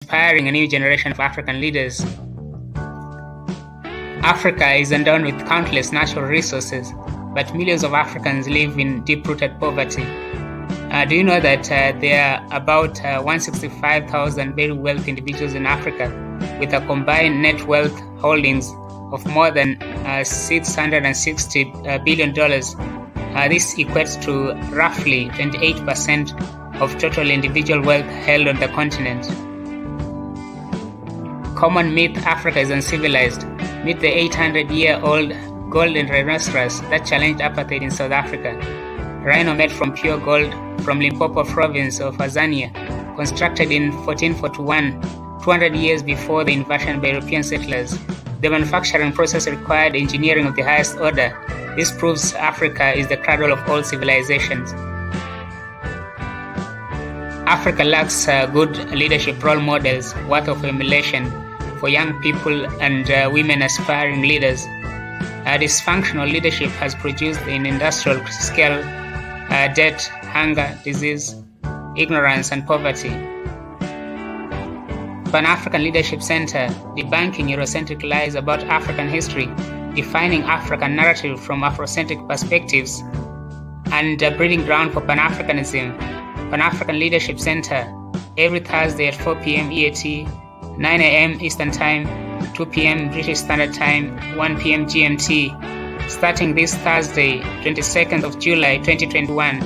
inspiring a new generation of African leaders. Africa is endowed with countless natural resources, but millions of Africans live in deep-rooted poverty. Do you know that there are about 165,000 very wealthy individuals in Africa with a combined net wealth holdings of more than $660 billion? This equates to roughly 28% of total individual wealth held on the continent. Common myth: Africa is uncivilized. Meet the 800-year-old golden rhinoceros that challenged apartheid in South Africa. Rhino made from pure gold from Limpopo province of Tanzania, constructed in 1441, 200 years before the invasion by European settlers. The manufacturing process required engineering of the highest order. This proves Africa is the cradle of all civilizations. Africa lacks good leadership role models worth of emulation for young people and women aspiring leaders. Dysfunctional leadership has produced in industrial scale debt, hunger, disease, ignorance, and poverty. Pan African Leadership Center, Debunking Eurocentric lies about African history, defining African narrative from Afrocentric perspectives, and breeding ground for Pan Africanism. Pan African Leadership Center, every Thursday at 4 p.m. EAT, 9 a.m. Eastern Time, 2 p.m. British Standard Time, 1 p.m. GMT, starting this Thursday, 22nd of July 2021.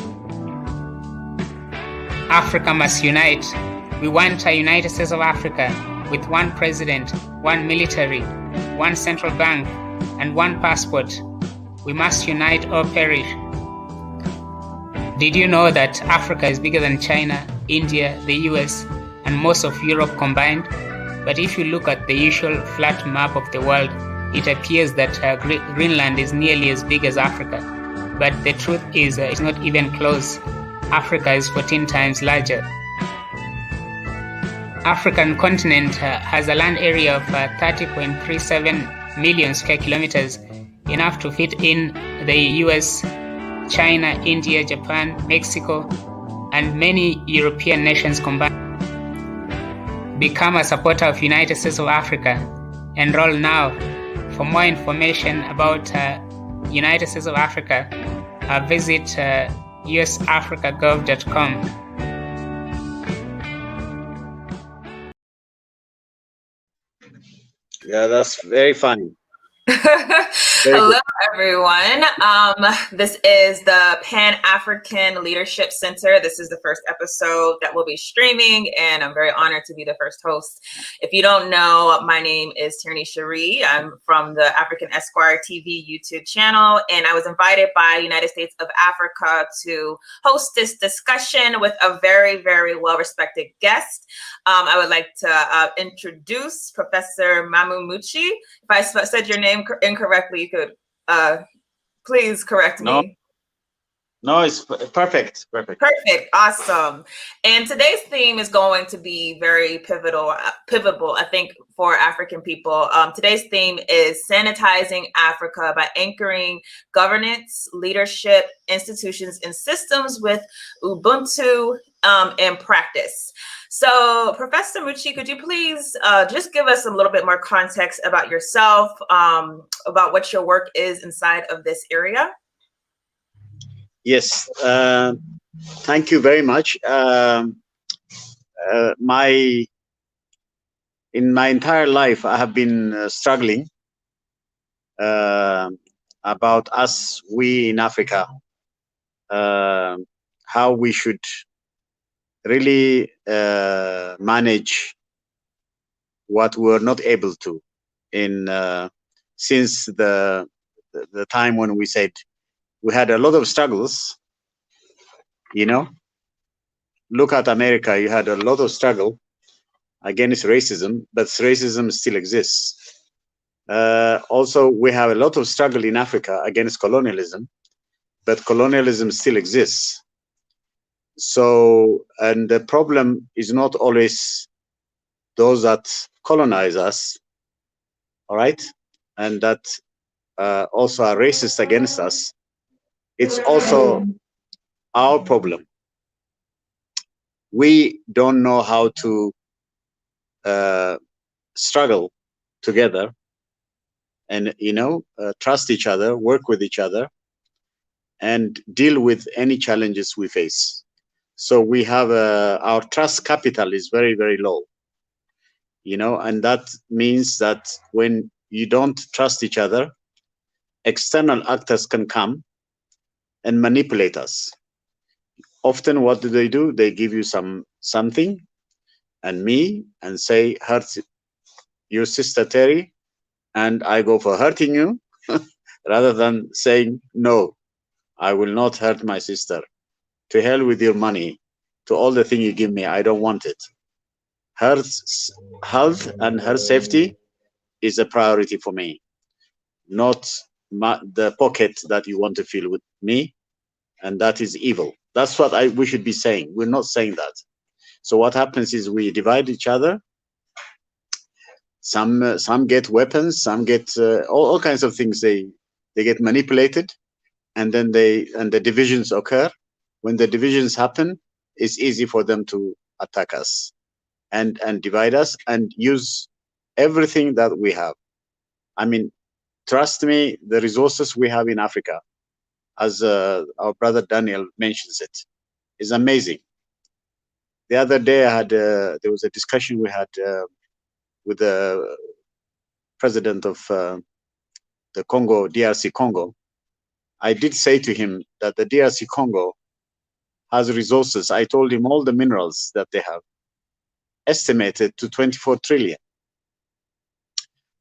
Africa must unite. We want a United States of Africa with one president, one military, one central bank, and one passport. We must unite or perish. Did you know that Africa is bigger than China, India, the US, and most of Europe combined? But if you look at the usual flat map of the world, it appears that Greenland is nearly as big as Africa. But the truth is, it's not even close. Africa is 14 times larger. African continent has a land area of 30.37 million square kilometers, enough to fit in the US, China, India, Japan, Mexico, and many European nations combined. Become a supporter of United States of Africa. Enroll now. For more information about United States of Africa, visit usafricagov.com. Yeah, that's very funny. Hello, everyone. This is the Pan African Leadership Center. This is the first episode that we'll be streaming, and I'm very honored to be the first host. If you don't know, my name is Tierney Cherie. I'm from the African Esquire TV YouTube channel, and I was invited by United States of Africa to host this discussion with a very, very well-respected guest. I would like to introduce Professor Mamu Muchi. If I said your name incorrectly, you could please correct me. No, it's perfect. Perfect. Awesome. And today's theme is going to be very pivotal, I think, for African people. Today's theme is Sanitizing Africa by anchoring governance, leadership, institutions, and systems with Ubuntu and practice. So, Professor Muchi, could you please just give us a little bit more context about yourself, about what your work is inside of this area? Yes, thank you very much. In my entire life, I have been struggling about we in Africa, how we should really manage what we're not able to since the time when we said we had a lot of struggles. You know, look at America. You had a lot of struggle against racism, but racism still exists. Also, we have a lot of struggle in Africa against colonialism, but colonialism still exists. So, and the problem is not always those that colonize us, all right, and that also are racist against us. It's also our problem. We don't know how to struggle together and, trust each other, work with each other, and deal with any challenges we face. So we have our trust capital is very, very low, and that means that when you don't trust each other, external actors can come and manipulate us. Often, what do? They give you something and me and say, hurt your sister Terry, and I go for hurting you rather than saying, no, I will not hurt my sister. To hell with your money. To all the thing you give me, I don't want it. Her health and her safety is a priority for me, not the pocket that you want to fill with me, and that is evil. That's what we should be saying. We're not saying that. So what happens is we divide each other. Some get weapons, some get all kinds of things. They get manipulated, and then the divisions occur. When the divisions happen, it's easy for them to attack us and divide us and use everything that we have. I mean, trust me, the resources we have in Africa, as our brother Daniel mentions it, is amazing. The other day, there was a discussion we had with the president of the Congo, DRC Congo. I did say to him that the DRC Congo has resources. I told him all the minerals that they have, estimated to 24 trillion.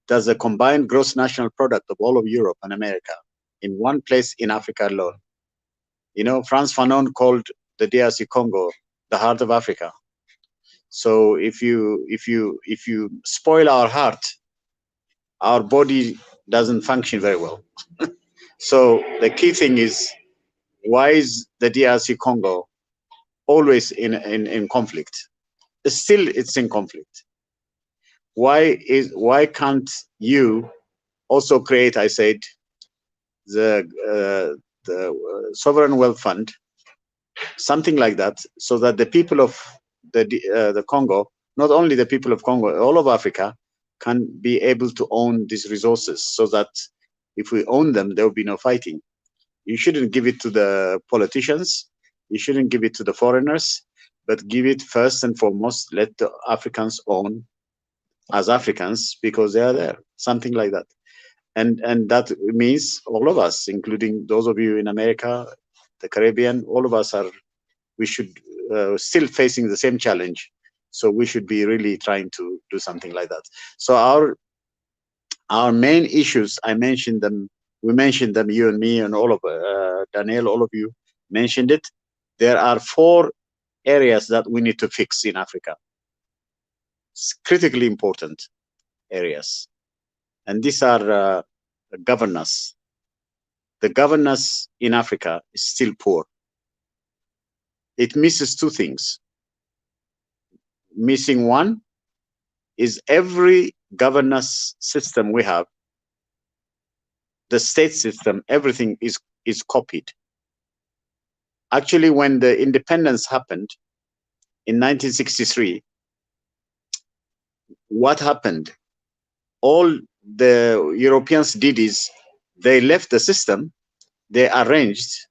That's a combined gross national product of all of Europe and America in one place in Africa alone. Frantz Fanon called the DRC Congo the heart of Africa. So if you spoil our heart, our body doesn't function very well. So the key thing is, why is the DRC Congo always in conflict? Still, it's in conflict. Why can't you also create, I said, the sovereign wealth fund, something like that, so that the people of the Congo, not only the people of Congo, all of Africa, can be able to own these resources, so that if we own them, there will be no fighting. You shouldn't give it to the politicians. You shouldn't give it to the foreigners, but give it first and foremost, let the Africans own as Africans, because they are there, something like that. And that means all of us, including those of you in America, the Caribbean, all of us we should still facing the same challenge. So we should be really trying to do something like that. So our main issues, I mentioned them, we mentioned them, you and me and all of Daniel, all of you mentioned it. There are 4 areas that we need to fix in Africa. It's critically important areas. And these are governance. The governance in Africa is still poor. It misses 2 things. Missing one is every governance system we have, the state system, everything is copied. Actually, when the independence happened in 1963, what happened? All the Europeans did is they left the system, they arranged,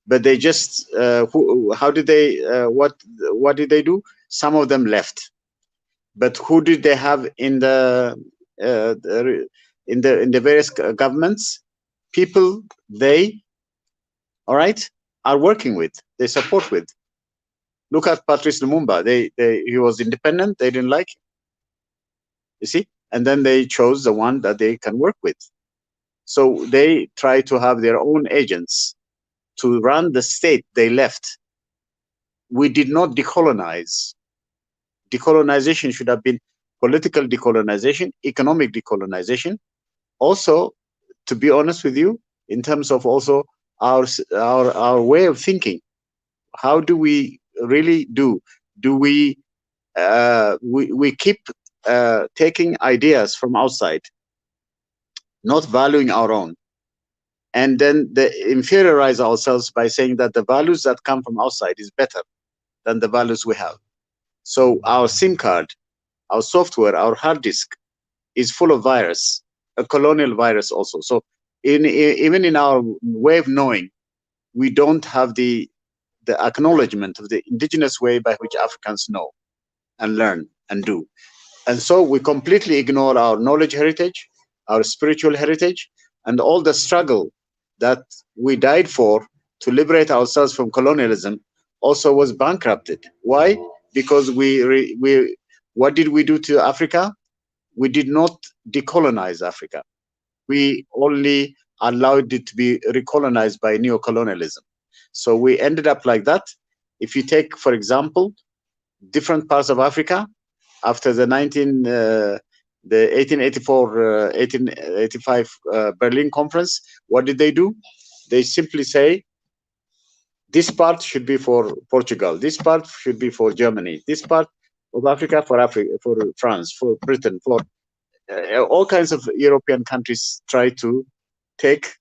but they just how did they what did they do? Some of them left, but who did they have in the various governments? People they are working with, they support with. Look at Patrice Lumumba. He was independent. They didn't like him. You see, and then they chose the one that they can work with. So they try to have their own agents to run the state they left. We did not decolonize. Decolonization should have been political decolonization, economic decolonization. Also, to be honest with you, in terms of also our way of thinking, how do we really do? Do we keep taking ideas from outside, not valuing our own, and then inferiorize ourselves by saying that the values that come from outside is better than the values we have. So our SIM card our software, our hard disk is full of virus, a colonial virus also. So even in our way of knowing, we don't have the acknowledgement of the indigenous way by which Africans know and learn and do. And so we completely ignore our knowledge heritage, our spiritual heritage, and all the struggle that we died for to liberate ourselves from colonialism also was bankrupted. Why? Because what did we do to Africa? We did not decolonize Africa. We only allowed it to be recolonized by neocolonialism. So we ended up like that. If you take, for example, different parts of Africa, after the 1884, 1885 Berlin Conference, what did they do? They simply say, this part should be for Portugal, this part should be for Germany, this part of Africa, for France, for Britain, for all kinds of European countries try to take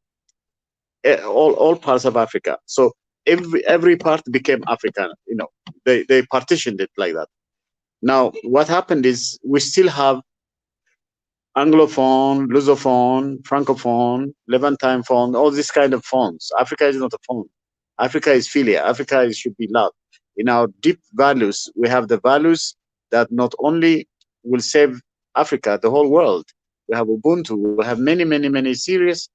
all parts of Africa. So every part became African. You know, they partitioned it like that. Now, what happened is we still have Anglophone, Lusophone, Francophone, Levantine phone, all these kind of phones. Africa is not a phone. Africa is philia. Africa should be loved. In our deep values, we have the values that not only will save Africa, the whole world. We have Ubuntu. We have many serious,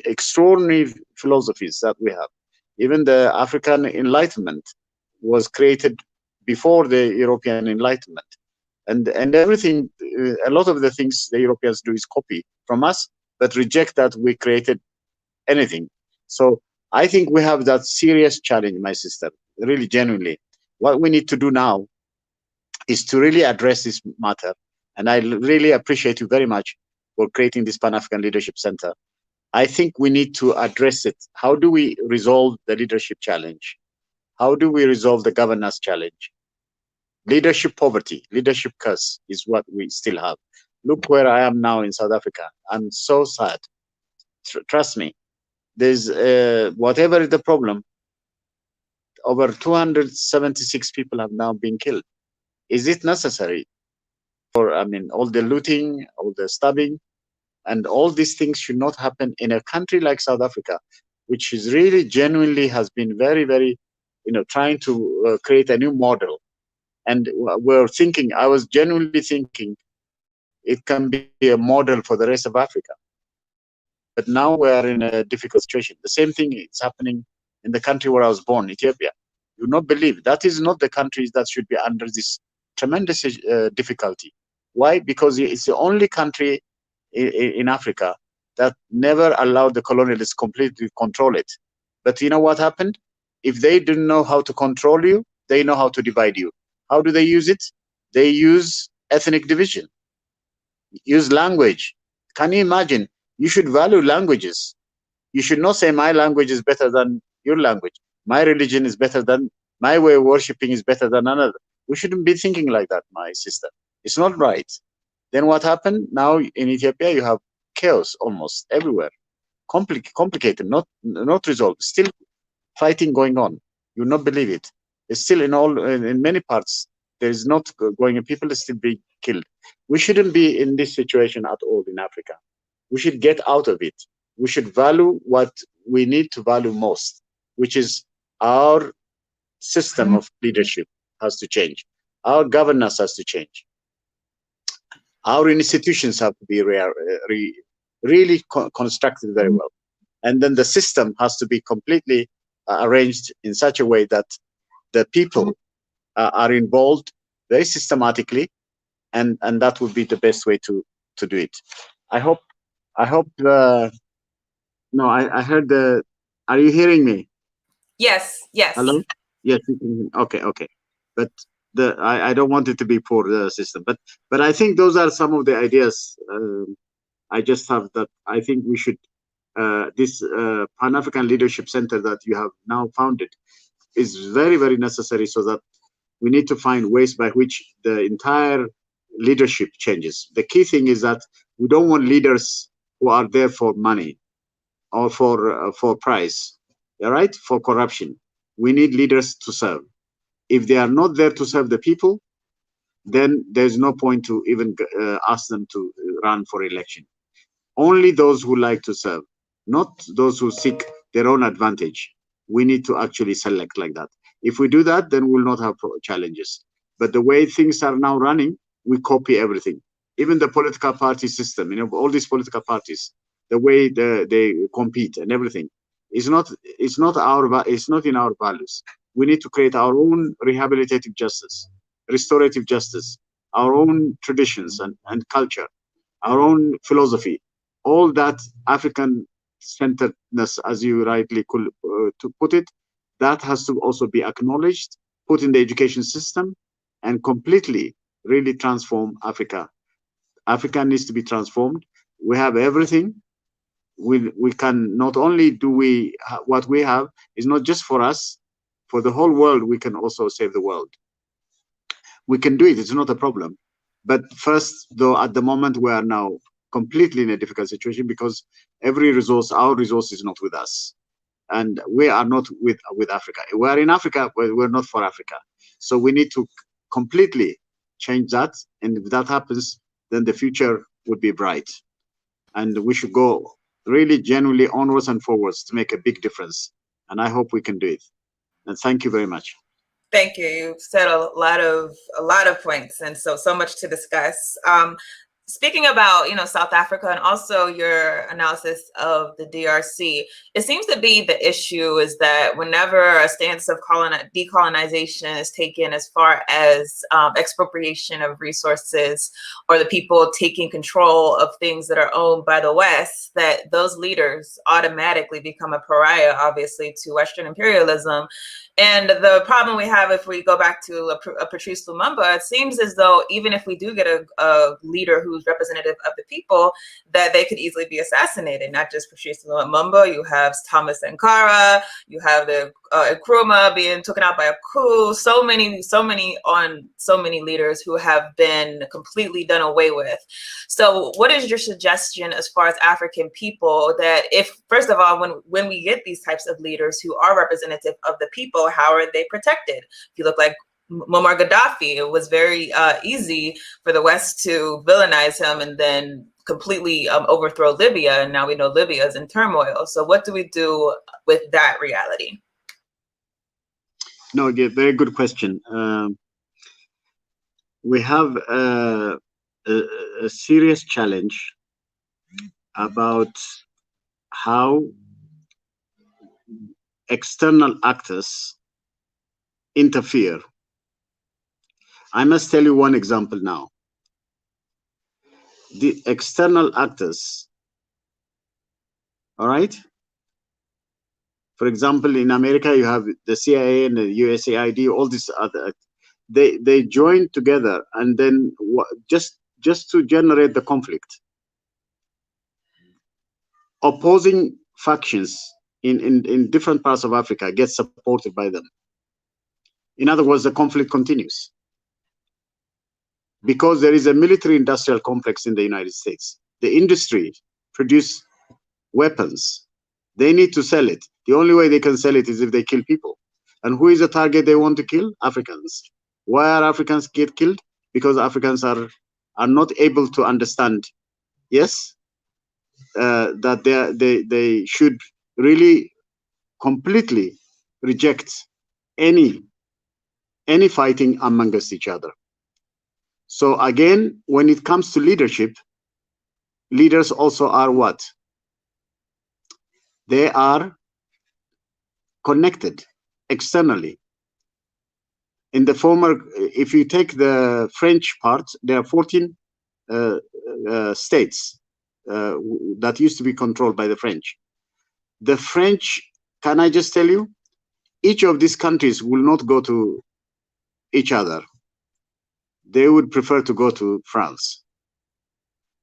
extraordinary philosophies that we have. Even the African Enlightenment was created before the European Enlightenment. And everything, a lot of the things the Europeans do is copy from us, but reject that we created anything. So I think we have that serious challenge, my sister, really genuinely. What we need to do now is to really address this matter. And I really appreciate you very much for creating this Pan-African Leadership Center. I think we need to address it. How do we resolve the leadership challenge? How do we resolve the governance challenge? Leadership poverty, leadership curse is what we still have. Look where I am now in South Africa. I'm so sad. Trust me. There's whatever is the problem, over 276 people have now been killed. Is it necessary? For, I mean, all the looting, all the stabbing, and all these things should not happen in a country like South Africa, which is really genuinely has been very, trying to create a new model. And we're thinking, I was genuinely thinking it can be a model for the rest of Africa. But now we're in a difficult situation. The same thing is happening in the country where I was born, Ethiopia. You not believe that is not the country that should be under this tremendous difficulty. Why? Because it's the only country in Africa that never allowed the colonialists completely control it. But you know what happened? If they didn't know how to control you, they know how to divide you. How do they use it? They use ethnic division, use language. Can you imagine? You should value languages. You should not say my language is better than your language. My religion is better than, my way of worshipping is better than another. We shouldn't be thinking like that, my sister. It's not right. Then what happened? Now in Ethiopia, you have chaos almost everywhere. Complicated, not resolved. Still fighting going on. You will not believe it. It's still in many parts, there is not going on. People are still being killed. We shouldn't be in this situation at all in Africa. We should get out of it. We should value what we need to value most, which is our system of leadership has to change. Our governance has to change. Our institutions have to be really constructed very well. And then the system has to be completely arranged in such a way that the people are involved very systematically, and that would be the best way to do it. I hope no, I heard the, are you hearing me? Yes. Hello? Yes, okay. But I don't want it to be poor, the system, but I think those are some of the ideas. I just have that I think we should, this Pan-African Leadership Center that you have now founded is very necessary, so that we need to find ways by which the entire leadership changes. The key thing is that we don't want leaders who are there for money or for price, all right, for corruption. We need leaders to serve. If they are not there to serve the people, then there's no point to even ask them to run for election. Only those who like to serve, not those who seek their own advantage. We need to actually select like that. If we do that, then we'll not have challenges. But the way things are now running, we copy everything. Even the political party system, you know, all these political parties, the way they compete and everything, it's not in our values. We need to create our own rehabilitative justice, restorative justice, our own traditions and culture, our own philosophy. All that African centeredness, as you rightly could to put it, that has to also be acknowledged, put in the education system, and completely really transform Africa. Africa needs to be transformed. We have everything. We can not only do what we have is not just for us, for the whole world. We can also save the world. We can do it. It's not a problem. But first, though, at the moment we are now completely in a difficult situation because every resource, our resource, is not with us, and we are not with Africa. We are in Africa, but we're not for Africa. So we need to completely change that, and if that happens, then the future would be bright, and we should go really genuinely onwards and forwards to make a big difference. And I hope we can do it. And thank you very much. Thank you. You've said a lot of points, and so much to discuss. Speaking about, you know, South Africa and also your analysis of the DRC, it seems to be the issue is that whenever a stance of decolonization is taken as far as expropriation of resources or the people taking control of things that are owned by the West, that those leaders automatically become a pariah, obviously, to Western imperialism. And the problem we have, if we go back to a Patrice Lumumba, it seems as though even if we do get a leader who's representative of the people, that they could easily be assassinated. Not just Patrice Lumumba, you have Thomas Sankara, you have the Nkrumah being taken out by a coup. So many leaders who have been completely done away with. So what is your suggestion as far as African people that if, first of all, when we get these types of leaders who are representative of the people, how are they protected? If you look like Muammar Gaddafi, it was very easy for the West to villainize him and then completely overthrow Libya. And now we know Libya is in turmoil. So what do we do with that reality? No, very good question. We have a serious challenge about how external actors interfere. I must tell you one example now. The external actors, all right? For example, in America, you have the CIA and the USAID, all these other, they join together and then just to generate the conflict. Opposing factions in different parts of Africa get supported by them. In other words, the conflict continues. Because there is a military industrial complex in the United States. The industry produce weapons. They need to sell it. The only way they can sell it is if they kill people. And who is the target they want to kill? Africans. Why are Africans get killed? Because Africans are not able to understand, yes, that they should really completely reject any fighting amongst each other. So again, when it comes to leadership, leaders also are what? They are connected externally. In the former, if you take the French part, there are 14 states that used to be controlled by the French. The French, can I just tell you, each of these countries will not go to each other. They would prefer to go to France.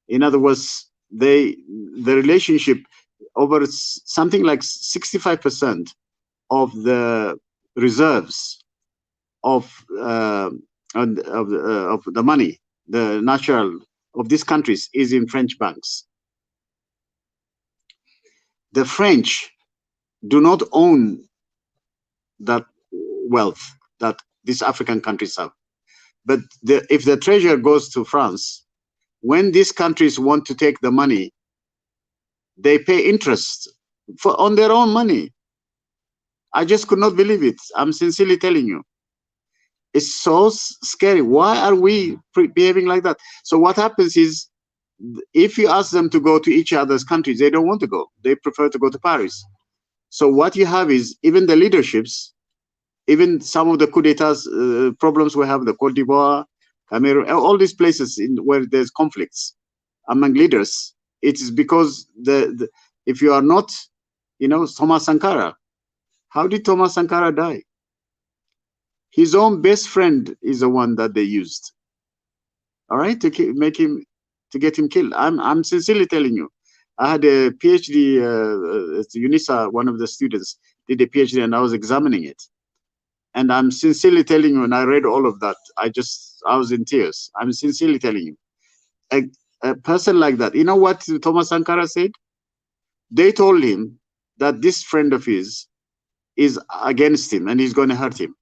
In other words, the relationship over something like 65% of the reserves of the money, the natural of these countries is in French banks. The French do not own that wealth that these African countries have. But if the treasure goes to France, when these countries want to take the money, they pay interest on their own money. I just could not believe it. I'm sincerely telling you. It's so scary. Why are we behaving like that? So what happens is, if you ask them to go to each other's countries, they don't want to go. They prefer to go to Paris. So what you have is, even the leaderships, even some of the coup d'etats problems we have, the Côte d'Ivoire, Cameroon, all these places where there's conflicts among leaders, it is because if you are not, Thomas Sankara. How did Thomas Sankara die? His own best friend is the one that they used, all right, to get him killed. I'm sincerely telling you. I had a PhD at UNISA. One of the students did a PhD, and I was examining it. And I'm sincerely telling you, and I read all of that, I was in tears. I'm sincerely telling you, a person like that. You know what Thomas Sankara said? They told him that this friend of his is against him and he's going to hurt him.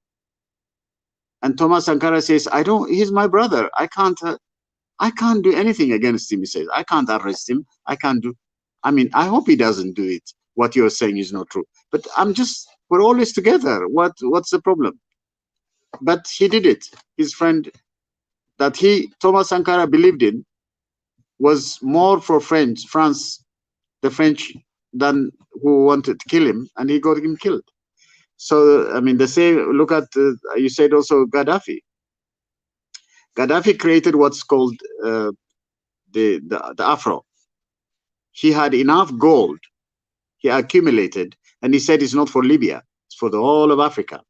And Thomas Sankara says, he's my brother. I can't do anything against him. He says, I can't arrest him. I I hope he doesn't do it. What you're saying is not true. But we're always together. What's the problem? But he did it. His friend that Thomas Sankara believed in was more for France, the French, than who wanted to kill him, and he got him killed. So, the same, look at, you said also Gaddafi. Gaddafi created what's called the Afro. He had enough gold, he accumulated, and he said it's not for Libya, it's for the whole of Africa.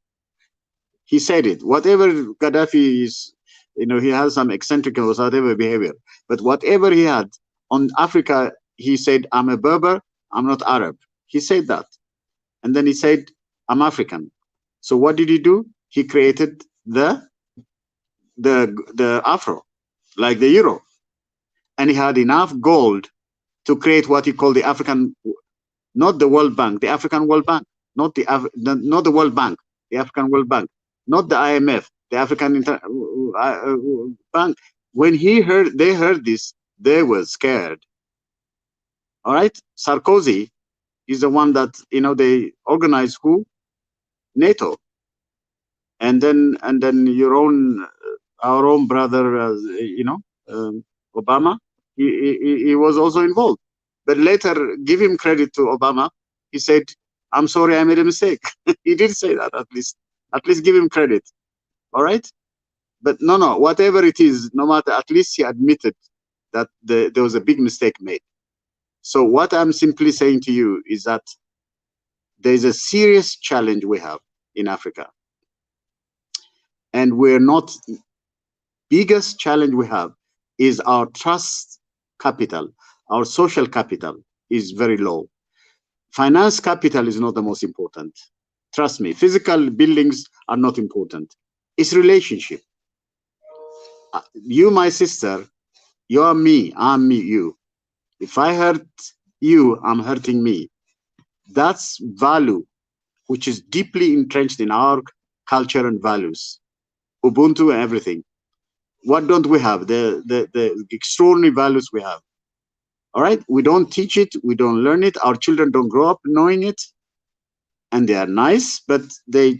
He said it. Whatever Gaddafi is, he has some eccentric or whatever behavior, but whatever he had on Africa, he said, I'm a Berber, I'm not Arab. He said that. And then he said, I'm African. So what did he do? He created the Afro, like the euro. And he had enough gold to create what he called the African, not the World Bank, the African World Bank, not the World Bank, the African World Bank, not the IMF, the African Bank. When they heard this, they were scared. All right, Sarkozy is the one that they organized who? NATO, and then our own brother, Obama. He was also involved, but later, give him credit to Obama. He said, "I'm sorry, I made a mistake." He did say that at least give him credit. All right, but no, whatever it is, no matter, at least he admitted that there was a big mistake made. So what I'm simply saying to you is that there's a serious challenge we have in Africa. And biggest challenge we have is our trust capital, our social capital is very low. Finance capital is not the most important. Trust me, physical buildings are not important. It's relationship. You, my sister, you're me, I'm me, you. If I hurt you, I'm hurting me. That's value, which is deeply entrenched in our culture and values. Ubuntu and everything. What don't we have? The extraordinary values we have. All right, we don't teach it, we don't learn it. Our children don't grow up knowing it, and they are nice, but they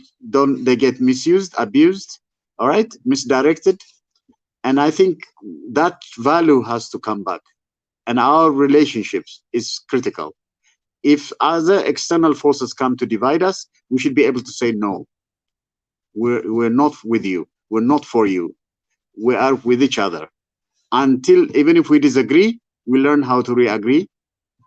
get misused, abused, all right, misdirected. And I think that value has to come back. And our relationships is critical. If other external forces come to divide us, we should be able to say no. We're not with you. We're not for you. We are with each other. Even if we disagree, we learn how to re-agree.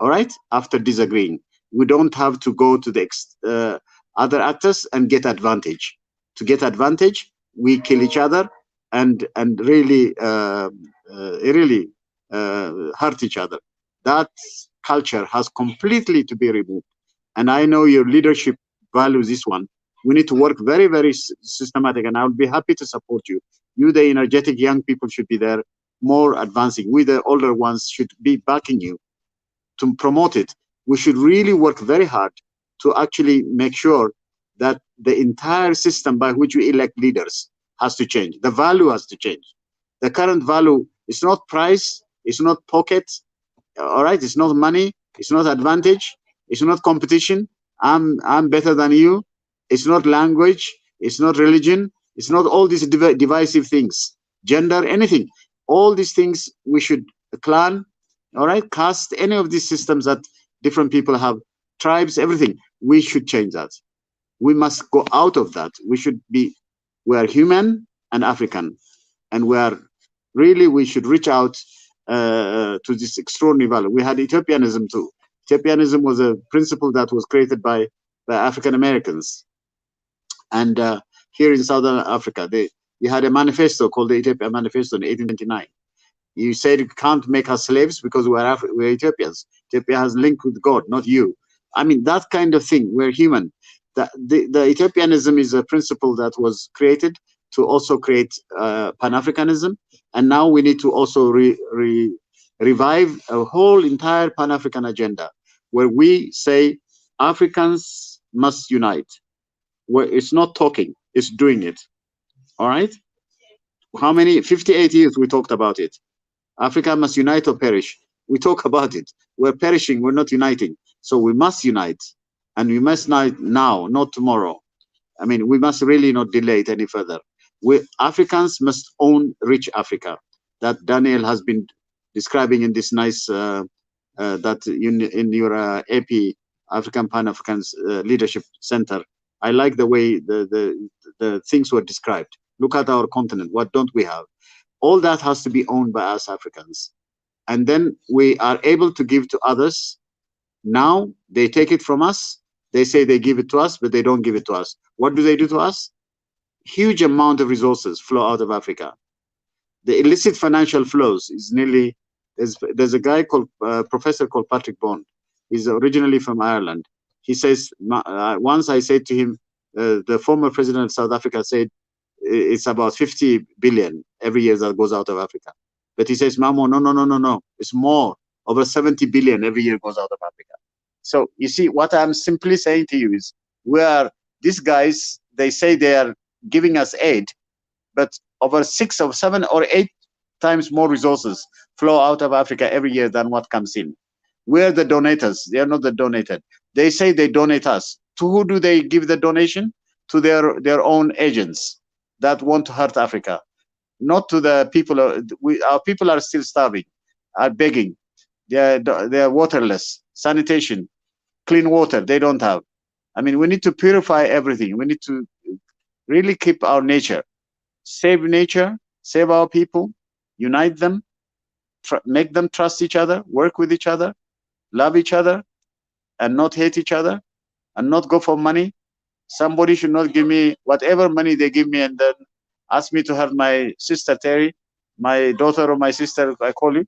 All right? After disagreeing, we don't have to go to the other actors and get advantage. To get advantage, we kill each other and really hurt each other. That culture has completely to be removed. And I know your leadership values this one. We need to work very, very systematic, and I will be happy to support you. You, the energetic young people, should be there, more advancing. We, the older ones, should be backing you to promote it. We should really work very hard to actually make sure that the entire system by which we elect leaders has to change. The value has to change. The current value is not price, it's not pocket, all right? It's not money, it's not advantage, it's not competition. I'm better than you. It's not language, it's not religion, it's not all these divisive things, gender, anything. All these things we should clan, all right, caste, any of these systems that different people have, tribes, everything. We should change that. We must go out of that. We are human and African, and we should reach out to this extraordinary value. We had Ethiopianism too. Ethiopianism was a principle that was created by African Americans, and here in Southern Africa, you had a manifesto called the Ethiopian Manifesto in 1829. You said you can't make us slaves because we're Ethiopians. Ethiopia has link with God, not you. I mean, that kind of thing. We're human. The Ethiopianism is a principle that was created to also create Pan-Africanism, and now we need to also revive a whole entire Pan-African agenda, where we say Africans must unite. Where it's not talking, it's doing it. All right? How many? 58 years we talked about it. Africa must unite or perish. We talk about it. We're perishing, we're not uniting. So we must unite. And we must unite now, not tomorrow. I mean, we must really not delay it any further. Africans must own rich Africa, that Daniel has been describing in this nice, that in your AP, African Pan-African Leadership Center. I like the way the things were described. Look at our continent. What don't we have? All that has to be owned by us Africans. And then we are able to give to others. Now they take it from us. They say they give it to us, but they don't give it to us. What do they do to us? Huge amount of resources flow out of Africa. The illicit financial flows is nearly, there's a guy called, professor called Patrick Bond. He's originally from Ireland. He says, once I said to him, the former president of South Africa said, it's about 50 billion every year that goes out of Africa. But he says, Mamo, no. It's more. Over 70 billion every year goes out of Africa. So you see, what I'm simply saying to you is, these guys, they say they are giving us aid, but over 6 or 7 or 8 times more resources flow out of Africa every year than what comes in. We're the donators. They are not the donated. They say they donate us. To who do they give the donation? To their own agents that want to hurt Africa, not to the people. Our people are still starving, are begging. They're waterless. Sanitation, clean water, they don't have. I mean, we need to purify everything. We need to really keep our nature, save nature, save our people, unite them, make them trust each other, work with each other, love each other, and not hate each other, and not go for money. Somebody should not give me whatever money they give me and then ask me to have my sister Terry, my daughter or my sister, I call you.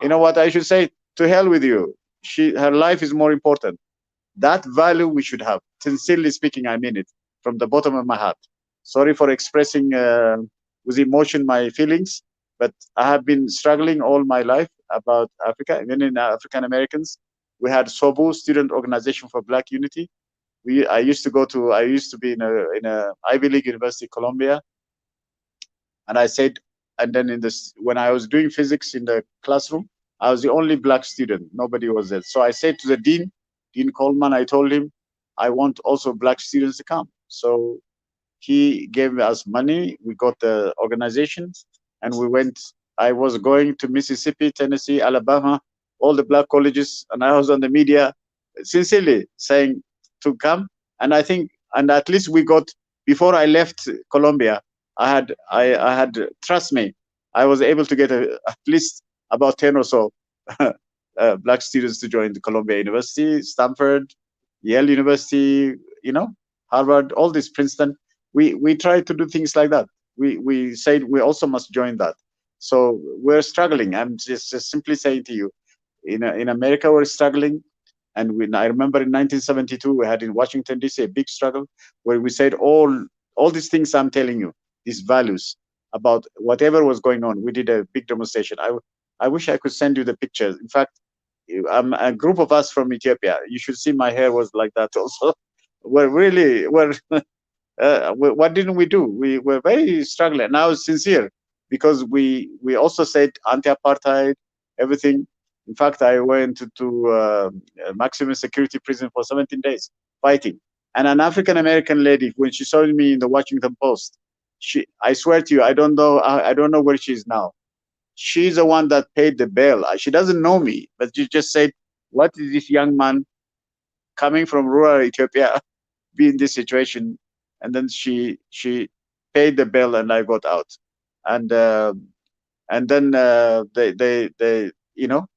You know what I should say? To hell with you. Her life is more important. That value we should have. Sincerely speaking, I mean it from the bottom of my heart. Sorry for expressing with emotion my feelings, but I have been struggling all my life about Africa. Even in African Americans, we had SOBU, Student Organization for Black Unity. I used to be in a Ivy League University, Columbia, and I said, and then when I was doing physics in the classroom, I was the only black student. Nobody was there. So I said to the dean, Dean Coleman, I told him, I want also black students to come. So he gave us money. We got the organizations, and we went. I was going to Mississippi, Tennessee, Alabama, all the black colleges, and I was on the media, sincerely saying to come. And I think, and at least we got, before I left Columbia, I had, trust me, I was able to get at least about 10 or so black students to join the Columbia University, Stanford, Yale University, Harvard, all this, Princeton. We tried to do things like that. We said we also must join that. So we're struggling. I'm just simply saying to you, in America, we're struggling. And I remember in 1972, we had in Washington, D.C., a big struggle where we said all these things I'm telling you, these values about whatever was going on. We did a big demonstration. I wish I could send you the pictures. In fact, a group of us from Ethiopia, you should see my hair was like that also. What didn't we do? We were very struggling. And I was sincere because we also said anti-apartheid, everything. In fact, I went to maximum security prison for 17 days fighting. And an African-American lady, when she saw me in the Washington Post, I swear to you, I don't know where she is now. She's the one that paid the bail. She doesn't know me, but she just said, what is this young man coming from rural Ethiopia be in this situation? And then she paid the bill and I got out. And then they you know,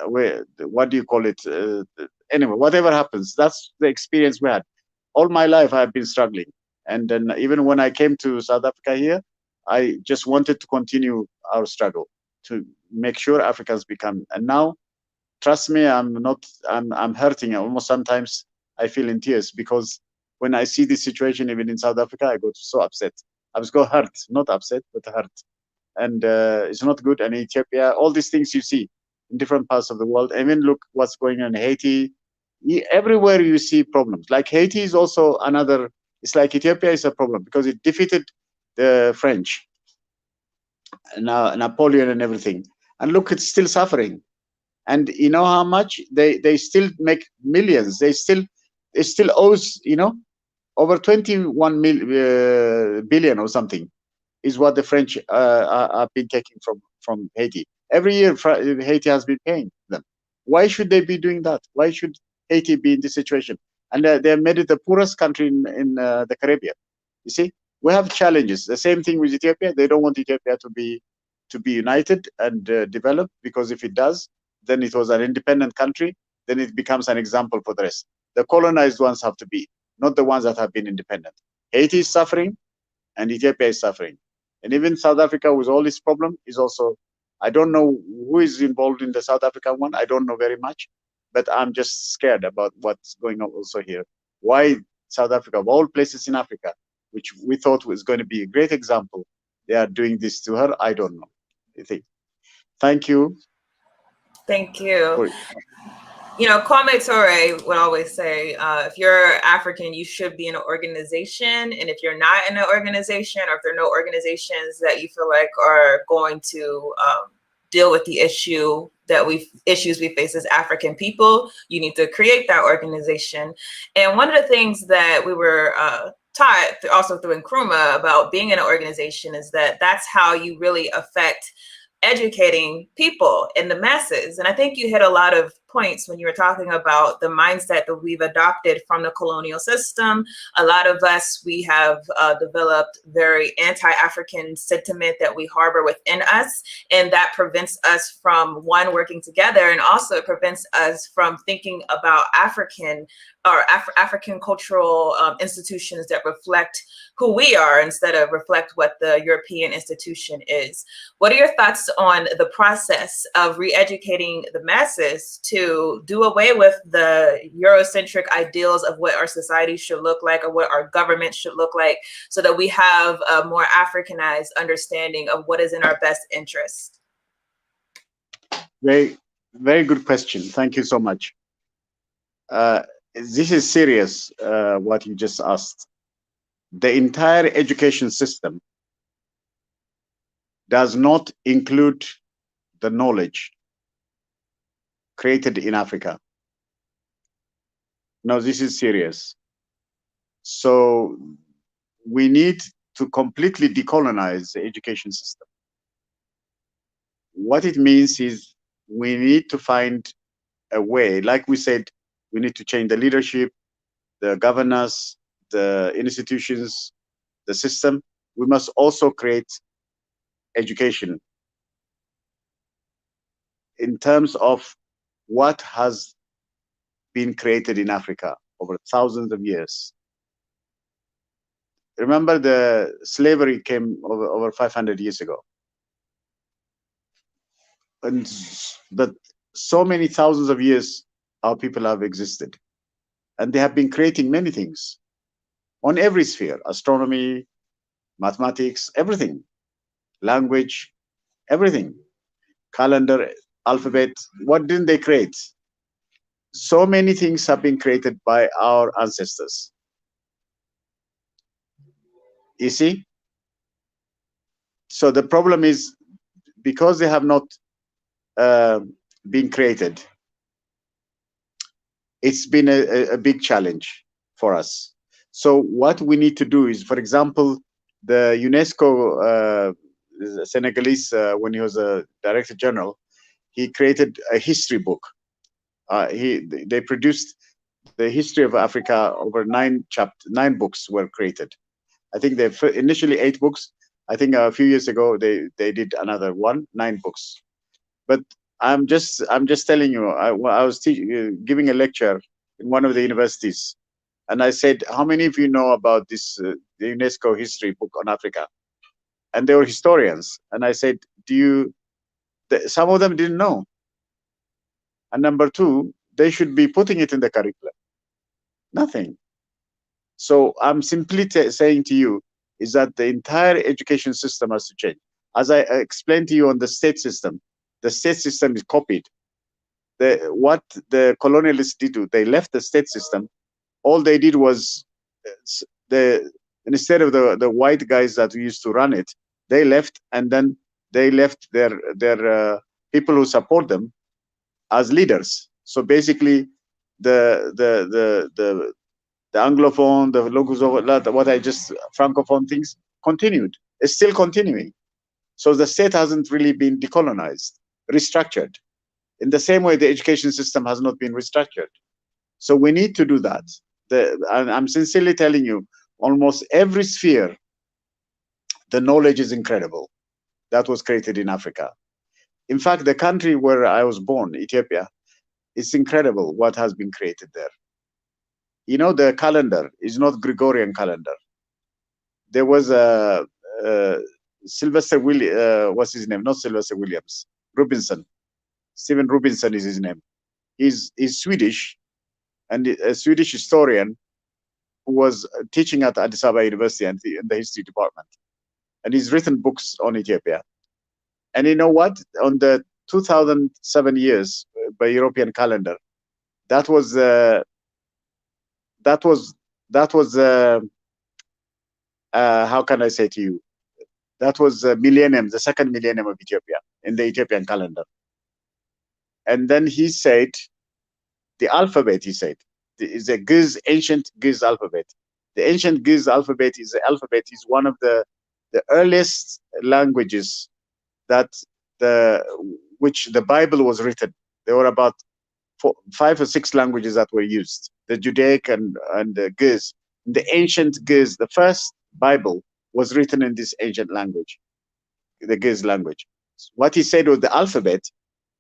what do you call it? Anyway, whatever happens, that's the experience we had. All my life I've been struggling. And then even when I came to South Africa here, I just wanted to continue our struggle to make sure Africans become. And now, trust me, I'm hurting. Almost sometimes I feel in tears because when I see this situation, even in South Africa, I go so upset. I was go hurt, not upset, but hurt. And it's not good. And Ethiopia, all these things you see in different parts of the world. Even look what's going on in Haiti. Everywhere you see problems. Like Haiti is also another. It's like Ethiopia is a problem because it defeated the French, Napoleon and everything. And look, it's still suffering. And you know how much they still make millions. They still owes, you know, over 21 billion or something is what the French have been taking from Haiti. Every year Haiti has been paying them. Why should they be doing that? Why should Haiti be in this situation? And they made it the poorest country in the Caribbean. You see, we have challenges. The same thing with Ethiopia. They don't want Ethiopia to be united and developed, because if it does, then it was an independent country, then it becomes an example for the rest. The colonized ones have to be, not the ones that have been independent. Haiti is suffering and Ethiopia is suffering. And even South Africa with all this problem is also, I don't know who is involved in the South African one. I don't know very much, but I'm just scared about what's going on also here. Why South Africa, of all places in Africa, which we thought was going to be a great example, they are doing this to her? I don't know. I think. Thank you. Thank you. You know, Kwame Ture would always say, if you're African, you should be in an organization. And if you're not in an organization, or if there are no organizations that you feel like are going to deal with the issues we face as African people, you need to create that organization. And one of the things that we were taught also through Nkrumah about being in an organization is that that's how you really affect educating people in the masses. And I think you hit a lot of points when you were talking about the mindset that we've adopted from the colonial system. A lot of us, we have developed very anti-African sentiment that we harbor within us, and that prevents us from, one, working together, and also it prevents us from thinking about African cultural institutions that reflect who we are instead of reflect what the European institution is. What are your thoughts on the process of re-educating the masses to do away with the Eurocentric ideals of what our society should look like or what our government should look like, so that we have a more Africanized understanding of what is in our best interest? Very, very good question. Thank you so much. This is serious, what you just asked. The entire education system does not include the knowledge created in Africa. No, this is serious. So we need to completely decolonize the education system. What it means is we need to find a way, like we said, we need to change the leadership, the governance, the institutions, the system. We must also create education in terms of what has been created in Africa over thousands of years. Remember, the slavery came over 500 years ago. And that so many thousands of years our people have existed. And they have been creating many things on every sphere: astronomy, mathematics, everything, language, everything, calendar, alphabet. What didn't they create? So many things have been created by our ancestors. You see? So the problem is, because they have not been created, it's been a big challenge for us. So what we need to do is, for example, the UNESCO Senegalese, when he was a Director General, he created a history book. They produced the history of Africa over 9 books were created. I think they initially 8 books. I think a few years ago they did another 9 books. But I'm just telling you, I was giving a lecture in one of the universities, and I said, how many of you know about this the UNESCO history book on Africa? And they were historians, and I said, some of them didn't know. And number 2, they should be putting it in the curriculum. Nothing. So I'm simply saying to you is that the entire education system has to change. As I explained to you on the state system is copied. What the colonialists did, they left the state system. All they did was, instead of the white guys that used to run it, they left, and then they left their people who support them as leaders. So basically, the Anglophone, the Lusophone, what I just Francophone things continued. It's still continuing. So the state hasn't really been decolonized, restructured. In the same way, the education system has not been restructured. So we need to do that. And I'm sincerely telling you, almost every sphere, the knowledge is incredible that was created in Africa. In fact, the country where I was born, Ethiopia, it's incredible what has been created there. You know, the calendar is not Gregorian calendar. There was a Sylvester what's his name? Not Sylvester Williams, Robinson. Stephen Robinson is his name. He's Swedish, and a Swedish historian who was teaching at Addis Ababa University in the history department. And he's written books on Ethiopia. And you know what? On the 2007 years by European calendar, that was how can I say to you? That was millennium, the second millennium of Ethiopia in the Ethiopian calendar. And then he said, the alphabet, he said, is a ancient Giz alphabet. The ancient Giz alphabet is one of the earliest languages which the Bible was written. There were about 5 or 6 languages that were used. The Judaic and the Giz. The ancient Giz, the first Bible was written in this ancient language, the Giz language. What he said was the alphabet,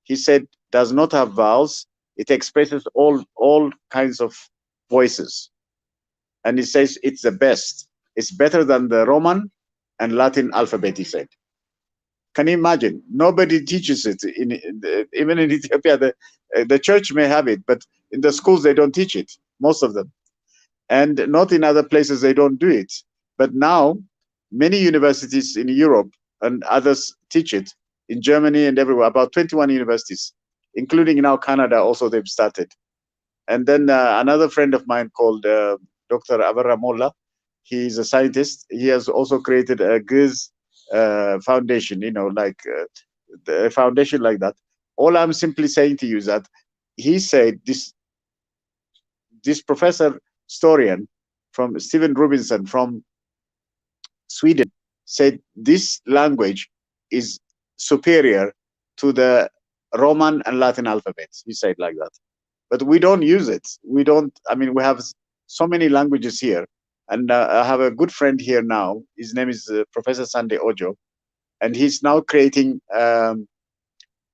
he said, does not have vowels. It expresses all kinds of voices. And he says it's the best. It's better than the Roman and Latin alphabet, he said. Can you imagine? Nobody teaches it. Even in Ethiopia, the church may have it, but in the schools, they don't teach it, most of them. And not in other places, they don't do it. But now, many universities in Europe and others teach it, in Germany and everywhere, about 21 universities, including now Canada, also they've started. And then another friend of mine called Dr. Avarra Molla, he's a scientist. He has also created a Giz foundation, like a foundation like that. All I'm simply saying to you is that he said this professor historian from Stephen Robinson from Sweden said this language is superior to the Roman and Latin alphabets. He said like that. But we don't use it. We have so many languages here. And I have a good friend here now. His name is Professor Sande Ojo. And he's now creating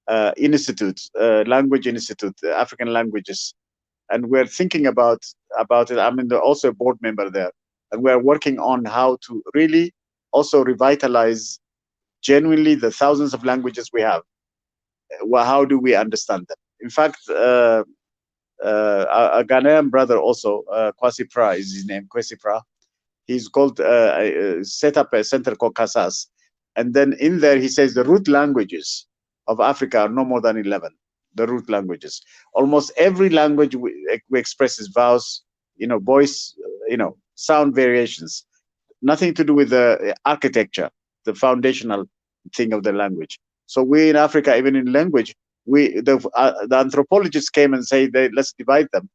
language institute, African languages. And we're thinking about it. I'm also a board member there. And we're working on how to really also revitalize genuinely the thousands of languages we have. How do we understand them? In fact, a Ghanaian brother also, Kwasi Pra is his name, Kwasi Pra. He's called, set up a center called Kasas. And then in there, he says the root languages of Africa are no more than 11, the root languages. Almost every language we express is vowels, voice, sound variations. nothing to do with the architecture, the foundational thing of the language. So we in Africa, even in language, the anthropologists came and say, let's divide them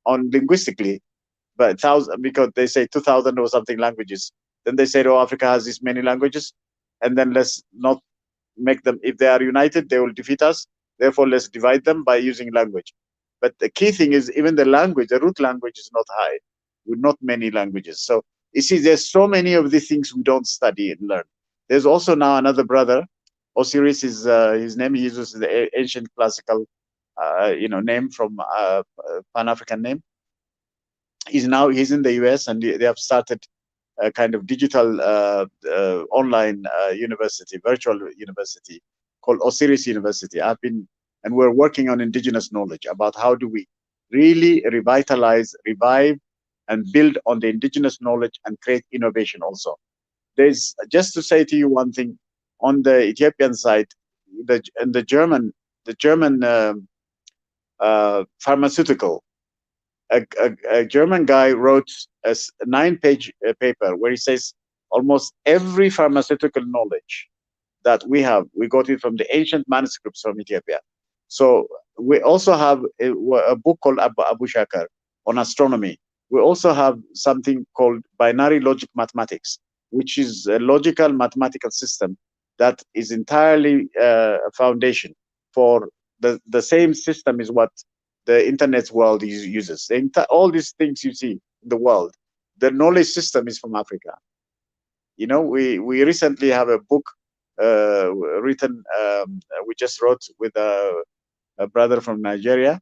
on linguistically, but because they say 2,000 or something languages. Then they said, oh, Africa has this many languages, and then let's not make them, if they are united, they will defeat us. Therefore, let's divide them by using language. But the key thing is, even the language, the root language is not high, with not many languages. So you see, there's so many of these things we don't study and learn. There's also now another brother, Osiris is his name. He uses the ancient classical, name from Pan African name. He's in the US, and they have started a kind of digital online university, virtual university called Osiris University. And we're working on indigenous knowledge about how do we really revitalize, revive, and build on the indigenous knowledge and create innovation also. There's, just to say to you one thing, on the Ethiopian side, the German pharmaceutical, a German guy wrote a 9-page paper where he says almost every pharmaceutical knowledge that we have, we got it from the ancient manuscripts from Ethiopia. So we also have a book called Abu Shakar on astronomy. We also have something called binary logic mathematics, which is a logical mathematical system that is entirely a foundation for the same system is what the internet's world uses. All these things you see in the world, the knowledge system is from Africa. You know, we recently have a book written, we just wrote with a brother from Nigeria,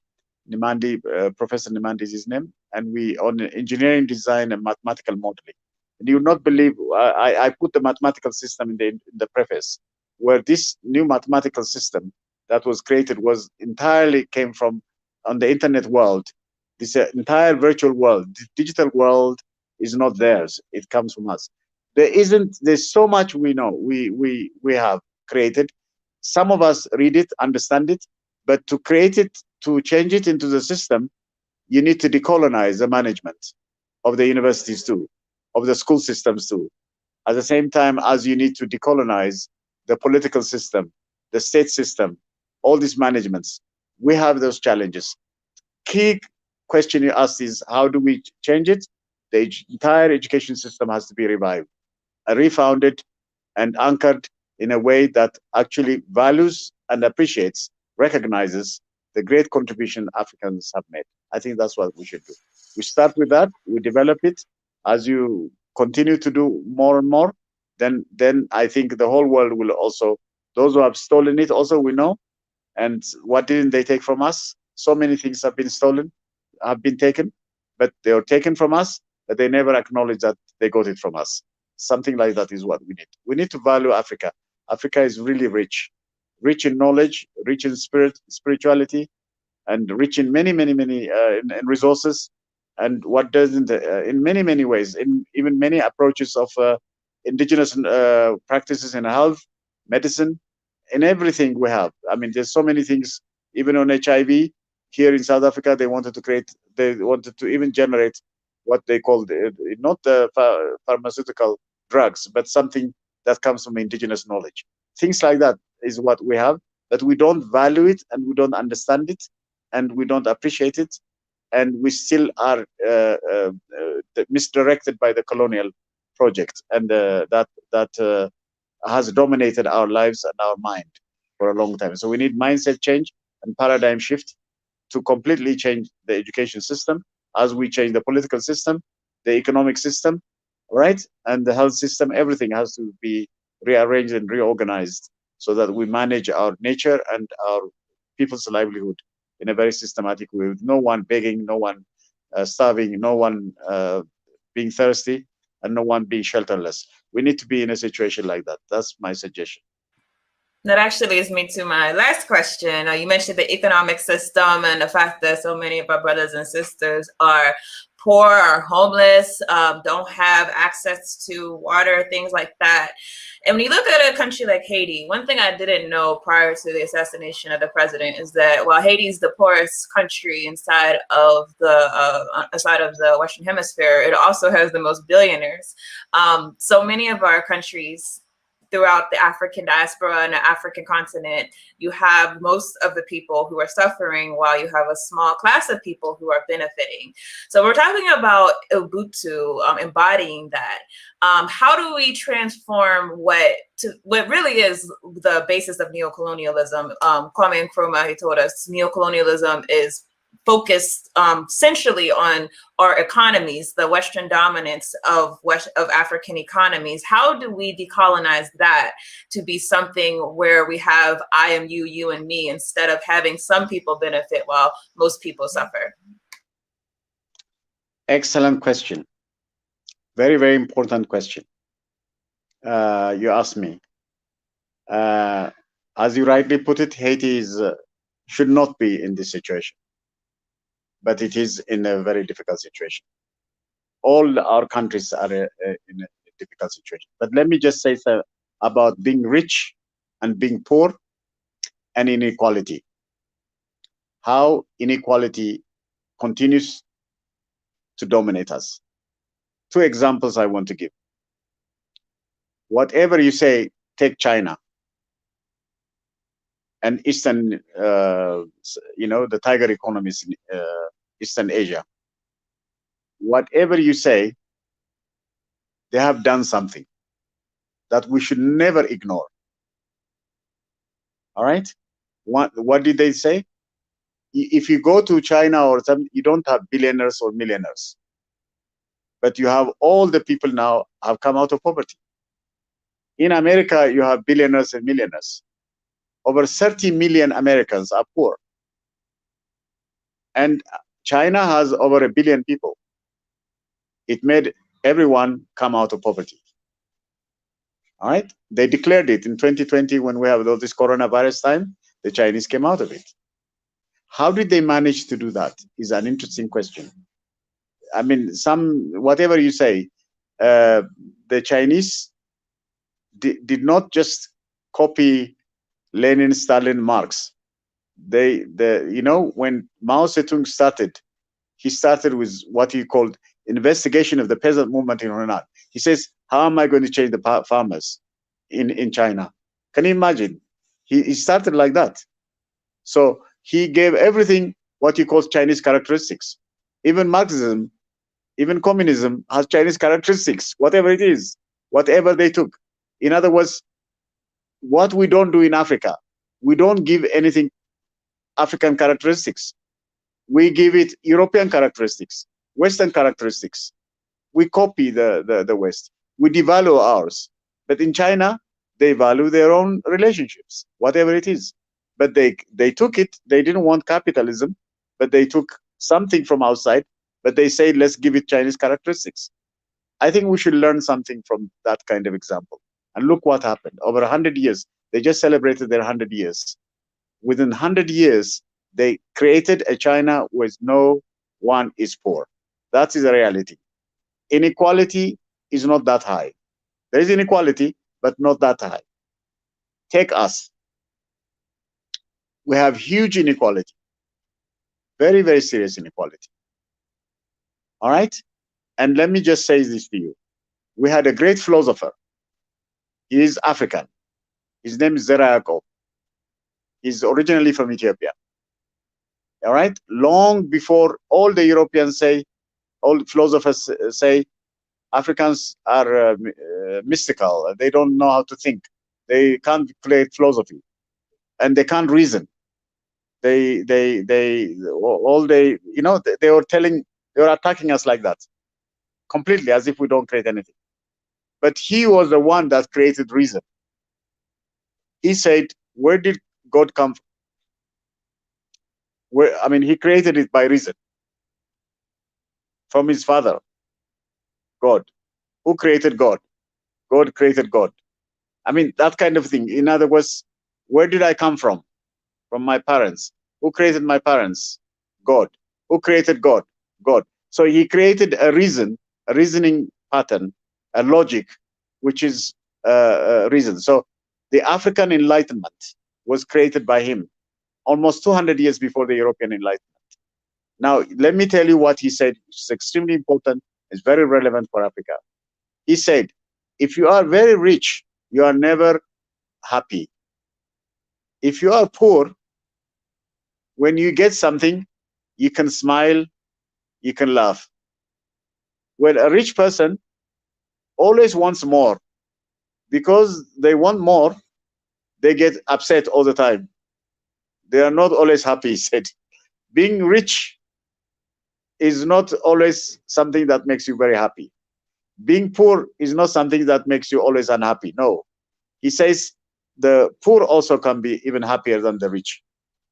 Nimandi, Professor Nimandi is his name, and we on engineering design and mathematical modeling. And you would not believe, I put the mathematical system in the preface, where this new mathematical system that was created was entirely came from on the internet world. This entire virtual world, the digital world is not theirs. It comes from us. There's so much we know, we have created. Some of us read it, understand it, but to create it, to change it into the system, you need to decolonize the management of the universities too, of the school systems too. At the same time as you need to decolonize the political system, the state system, all these managements. We have those challenges. Key question you asked is, how do we change it? The entire education system has to be revived, refounded, and anchored in a way that actually values and appreciates, recognizes the great contribution Africans have made. I think that's what we should do. We start with that, we develop it. As you continue to do more and more, then I think the whole world will also, those who have stolen it also we know. And what didn't they take from us? So many things have been stolen, have been taken, but they were taken from us, but they never acknowledge that they got it from us. Something like that is what we need. We need to value Africa. Africa is really rich in knowledge, rich in spirituality, and rich in many in resources. And what doesn't, in many ways, in even many approaches of indigenous practices in health, medicine, in everything we have. I mean, there's so many things, even on HIV, here in South Africa, they wanted to even generate what they call, not the pharmaceutical drugs, but something that comes from indigenous knowledge. Things like that is what we have, but we don't value it, and we don't understand it, and we don't appreciate it, and we still are misdirected by the colonial project, and that has dominated our lives and our mind for a long time. So we need mindset change and paradigm shift to completely change the education system, as we change the political system, the economic system, right? And the health system. Everything has to be rearranged and reorganized so that we manage our nature and our people's livelihood in a very systematic way, with no one begging, no one starving, no one being thirsty, and no one being shelterless. We need to be in a situation like that. That's my suggestion. That actually leads me to my last question. You mentioned the economic system and the fact that so many of our brothers and sisters are poor, are homeless, don't have access to water, things like that. And when you look at a country like Haiti, one thing I didn't know prior to the assassination of the president is that while Haiti is the poorest country inside of the Western Hemisphere, it also has the most billionaires. So many of our countries throughout the African diaspora and the African continent, you have most of the people who are suffering while you have a small class of people who are benefiting. So we're talking about Ubuntu, embodying that. How do we transform what really is the basis of neocolonialism? Kwame Nkrumah, he told us neocolonialism is focused centrally on our economies, the Western dominance of African economies. How do we decolonize that to be something where we have I am you, you and me, instead of having some people benefit while most people suffer? Excellent question. Very, very important question. You asked me. As you rightly put it, Haiti should not be in this situation, but it is in a very difficult situation. All our countries are in a difficult situation. But let me just say about being rich and being poor and inequality. How inequality continues to dominate us. Two examples I want to give. Whatever you say, take China and Eastern, the tiger economies in Eastern Asia. Whatever you say, they have done something that we should never ignore. All right? What did they say? If you go to China or something, you don't have billionaires or millionaires, but you have all the people now have come out of poverty. In America, you have billionaires and millionaires. Over 30 million Americans are poor. And China has over 1 billion people. It made everyone come out of poverty. All right? They declared it in 2020 when we have this coronavirus time, the Chinese came out of it. How did they manage to do that is an interesting question. I mean, whatever you say, the Chinese did not just copy Lenin, Stalin, Marx. When Mao Zedong started, he started with what he called investigation of the peasant movement in Hunan. He says, how am I going to change the farmers in China? Can you imagine? He started like that. So he gave everything what he calls Chinese characteristics. Even Marxism, even communism has Chinese characteristics, whatever it is, whatever they took. In other words, what we don't do in Africa, we don't give anything African characteristics. We give it European characteristics, Western characteristics. We copy the West. We devalue ours. But in China, they value their own relationships, whatever it is. But they took it. They didn't want capitalism, but they took something from outside, but they say, let's give it Chinese characteristics. I think we should learn something from that kind of example. And look what happened. Over 100 years, they just celebrated their 100 years. Within 100 years, they created a China where no one is poor. That is a reality. Inequality is not that high. There is inequality, but not that high. Take us. We have huge inequality. Very, very serious inequality. All right? And let me just say this to you. We had a great philosopher. He is African. His name is Zera Yacob. He's originally from Ethiopia. All right? Long before all the Europeans say, all philosophers say, Africans are mystical. They don't know how to think. They can't create philosophy, and they can't reason. They were attacking us like that, completely, as if we don't create anything. But he was the one that created reason. He said, where did God come from? He created it by reason. From his father, God. Who created God? God created God. That kind of thing. In other words, where did I come from? From my parents. Who created my parents? God. Who created God? God. So he created a reasoning pattern, a logic, which is reason. So the African Enlightenment was created by him almost 200 years before the European Enlightenment. Now, let me tell you what he said, which is extremely important, it's very relevant for Africa. He said, if you are very rich, you are never happy. If you are poor, when you get something, you can smile, you can laugh. Well, a rich person always wants more. Because they want more, they get upset all the time. They are not always happy, he said. Being rich is not always something that makes you very happy. Being poor is not something that makes you always unhappy. No. He says the poor also can be even happier than the rich.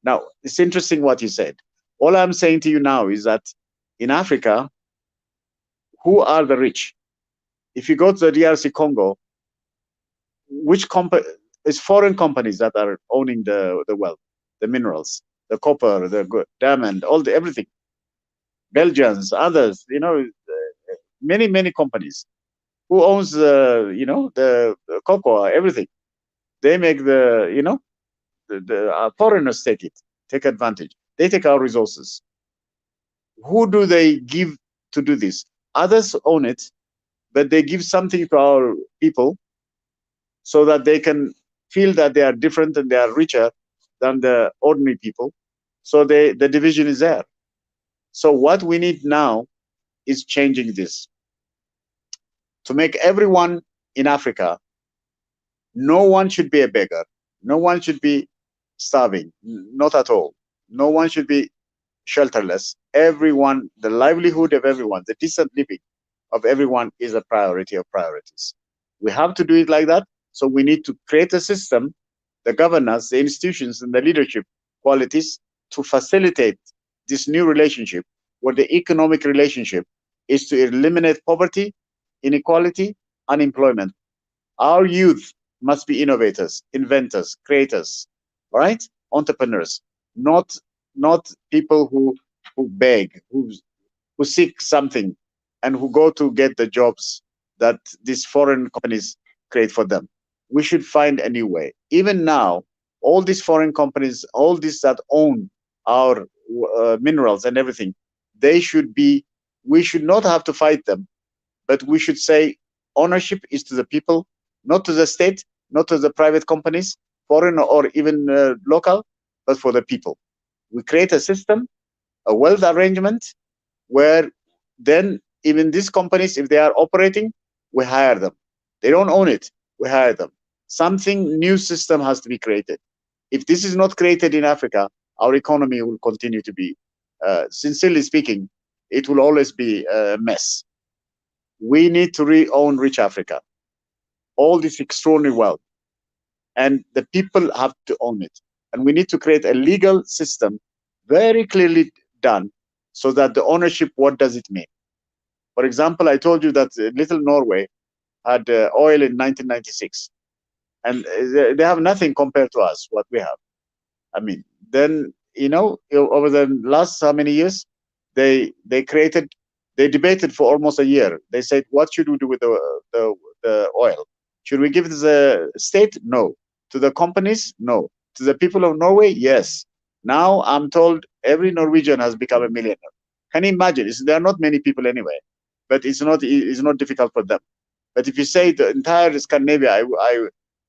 Now, it's interesting what he said. All I'm saying to you now is that in Africa, who are the rich? If you go to the DRC Congo, it's foreign companies that are owning the wealth, the minerals, the copper, the diamond, everything. Belgians, others, many companies. Who owns the cocoa, everything? They make the foreigners take advantage. They take our resources. Who do they give to do this? Others own it, but they give something to our people so that they can feel that they are different and they are richer than the ordinary people. So the division is there. So what we need now is changing this. To make everyone in Africa, no one should be a beggar. No one should be starving. Not at all. No one should be shelterless. Everyone, the livelihood of everyone, the decent living of everyone is a priority of priorities. We have to do it like that. So we need to create a system, the governance, the institutions, and the leadership qualities to facilitate this new relationship, where the economic relationship is to eliminate poverty, inequality, unemployment. Our youth must be innovators, inventors, creators, right? Entrepreneurs, not people who beg, who seek something, and who go to get the jobs that these foreign companies create for them. We should find a new way. Even now, all these foreign companies, all these that own our minerals and everything, we should not have to fight them, but we should say ownership is to the people, not to the state, not to the private companies, foreign or even local, but for the people. We create a system, a wealth arrangement, where then even these companies, if they are operating, we hire them. They don't own it, we hire them. Something new system has to be created. If this is not created in Africa, our economy will continue to be, sincerely speaking, it will always be a mess. We need to re-own rich Africa, all this extraordinary wealth, and the people have to own it. And we need to create a legal system, very clearly done, so that the ownership, what does it mean? For example, I told you that little Norway had oil in 1996, and they have nothing compared to us, what we have. I mean, then, over the last how many years, they debated for almost a year. They said, what should we do with the oil? Should we give it to the state? No. To the companies? No. To the people of Norway? Yes. Now I'm told every Norwegian has become a millionaire. Can you imagine? There are not many people anyway, but it's not difficult for them. But if you say the entire Scandinavia,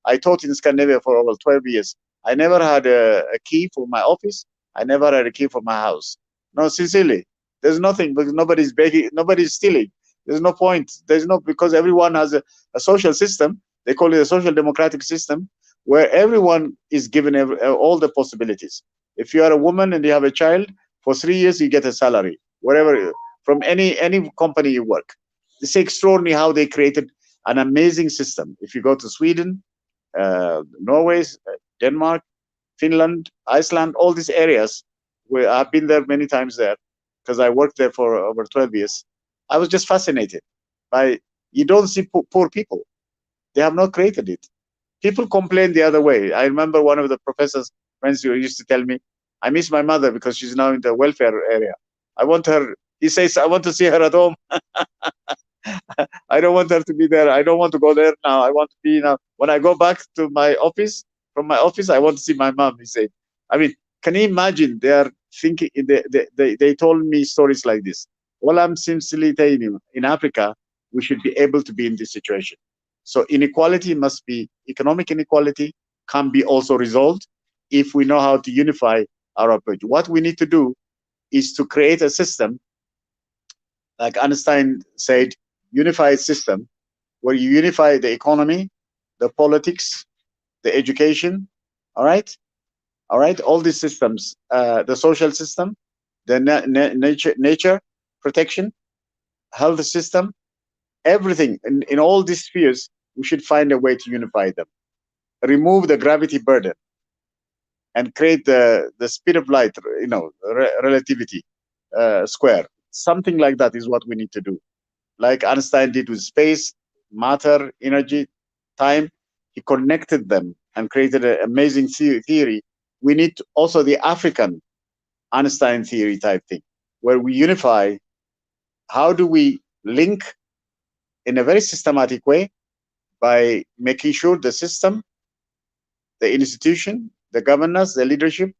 I taught in Scandinavia for over 12 years. I never had a key for my office. I never had a key for my house. No, sincerely, there's nothing, because nobody's begging, nobody's stealing. There's no point. Because everyone has a social system. They call it a social democratic system, where everyone is given all the possibilities. If you are a woman and you have a child, for 3 years you get a salary, wherever, from any company you work. It's extraordinary how they created an amazing system. If you go to Sweden, Norway, Denmark, Finland, Iceland, all these areas, where I've been there many times there, because I worked there for over 12 years. I was just fascinated by, you don't see poor people. They have not created it. People complain the other way. I remember one of the professors, friends who used to tell me, I miss my mother because she's now in the welfare area. I want her He says, I want to see her at home. I don't want her to be there. I don't want to go there now. I want to be now. When I go back to my office, from my office, I want to see my mom. He said, I mean, can you imagine? They are thinking, they told me stories like this. Well, I'm simply telling you, in Africa, we should be able to be in this situation. So inequality must be, economic inequality can be also resolved if we know how to unify our approach. What we need to do is to create a system, like Einstein said, unified system, where you unify the economy, the politics, the education, all right, all these systems, the social system, the nature protection, health system, everything in all these spheres. We should find a way to unify them, remove the gravity burden, and create the speed of light, relativity square. Something like that is what we need to do. Like Einstein did with space, matter, energy, time. He connected them and created an amazing theory. We need also the African Einstein theory type thing, where we unify. How do we link in a very systematic way by making sure the system, the institution, the governance, the leadership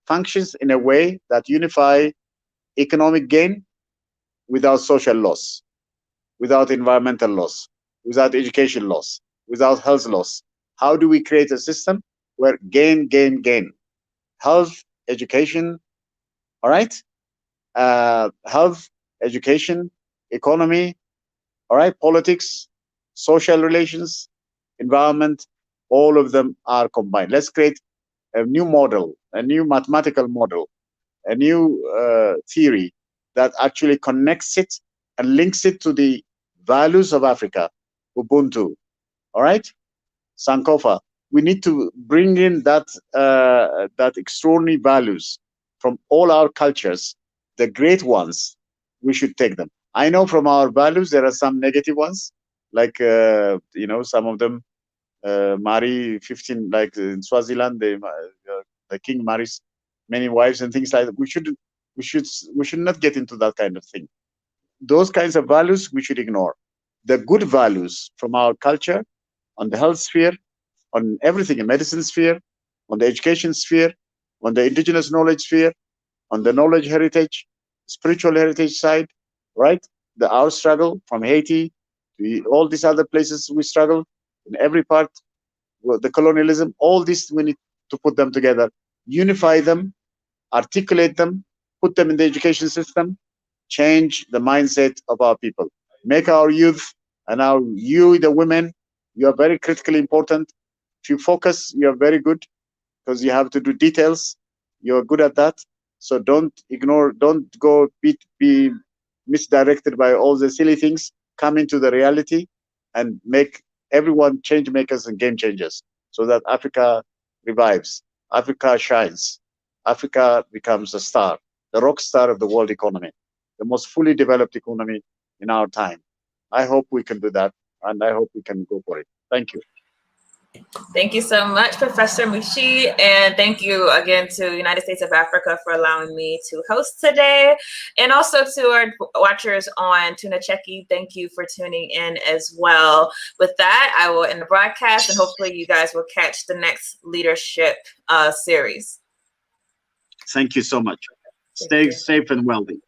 functions in a way that unify economic gain without social loss, without environmental loss, without education loss, without health loss? How do we create a system where gain, gain, gain? Health, education, all right? Health, education, economy, all right? Politics, social relations, environment, all of them are combined. Let's create a new model, a new mathematical model, a new theory that actually connects it and links it to the values of Africa, Ubuntu, all right? Sankofa. We need to bring in that extraordinary values from all our cultures, the great ones. We should take them. I know from our values there are some negative ones, like some of them marry 15, like in Swaziland, the king marries many wives and things like that. We should not get into that kind of thing. Those kinds of values we should ignore. The good values from our culture, on the health sphere, on everything, in medicine sphere, on the education sphere, on the indigenous knowledge sphere, on the knowledge heritage, spiritual heritage side, right? Our struggle from Haiti to all these other places we struggle, in every part, the colonialism, all this we need to put them together, unify them, articulate them, put them in the education system, change the mindset of our people, make our youth and the women, you are very critically important. If you focus, you are very good, because you have to do details. You're good at that. So don't ignore, don't go be misdirected by all the silly things. Come into the reality and make everyone change makers and game changers, so that Africa revives, Africa shines, Africa becomes a star, the rock star of the world economy, the most fully developed economy in our time. I hope we can do that, and I hope we can go for it. Thank you. Thank you so much, Professor Mushi, and thank you again to United States of Africa for allowing me to host today, and also to our watchers on Tuna Cheki. Thank you for tuning in as well. With that, I will end the broadcast, and hopefully you guys will catch the next leadership series. Thank you so much. Stay safe and wealthy.